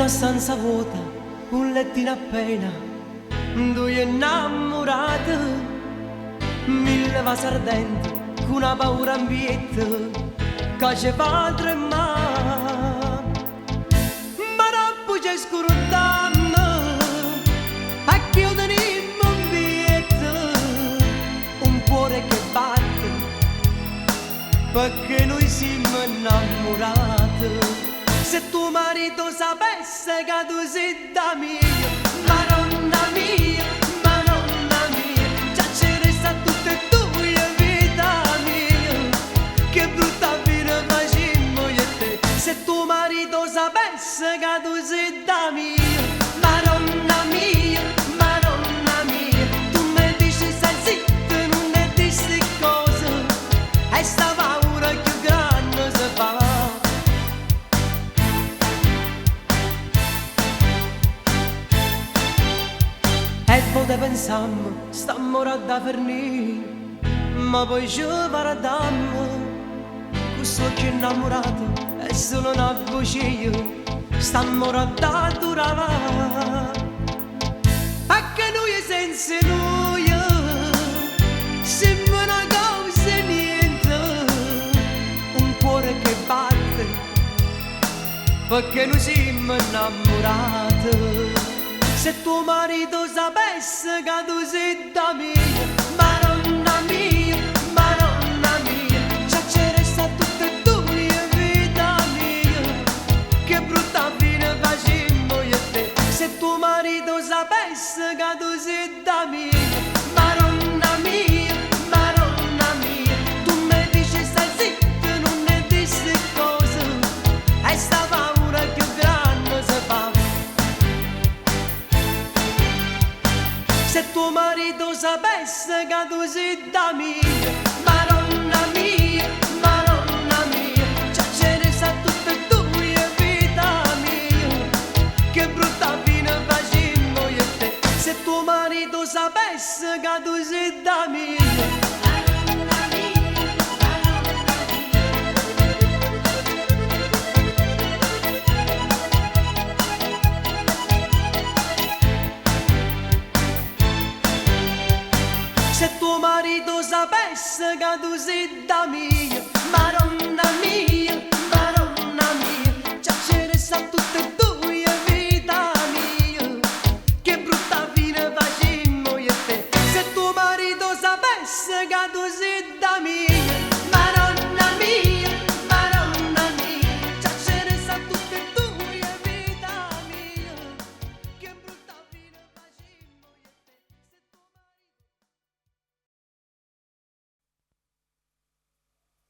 Una stanza vuota, un lettino appena, due innamorate, mille vasi ardenti, con una paura ambietta, che ci fa tremare. Ma non puoi scordare, a chiudere un biglietto, un cuore che batte, perché noi siamo innamorati. Se tuo marito sapesse che tu sei da mia, Madonna mia, già ci resta tutte e due vita mia, che brutta fine facemmo io e te. Se tuo marito sapesse che tu sei da mia, Madonna mia, tu mi dici stai zitta, non ne dici cosa, e sta paura più grande si fa. E volte pensammo, stammo ora da fornire, ma poi ci guardammo, con occhi innamorati e solo una voce io, stammo ora da durare. Perché noi senza noi, siamo una cosa e niente, un cuore che batte, perché noi siamo innamorati. Se tuo marito sapesse che tu sei da mia, Madonna mia, già ci resta tutte e due vita mia, che brutta fine facemmo io e te. Se tuo marito sapesse che tu sei da mia, Madonna mia, tu mi dici stai zitta, non ne dici cosa, e sta paura più grande si fa. Se tuo marito sapesse che tu sei da mia, Madonna mia, già ce ne sa tutte e due vita mia, che brutta fine facemmo io e te. Se tuo marito sapesse che tu sei da mia, se tuo marito sapesse che tu sei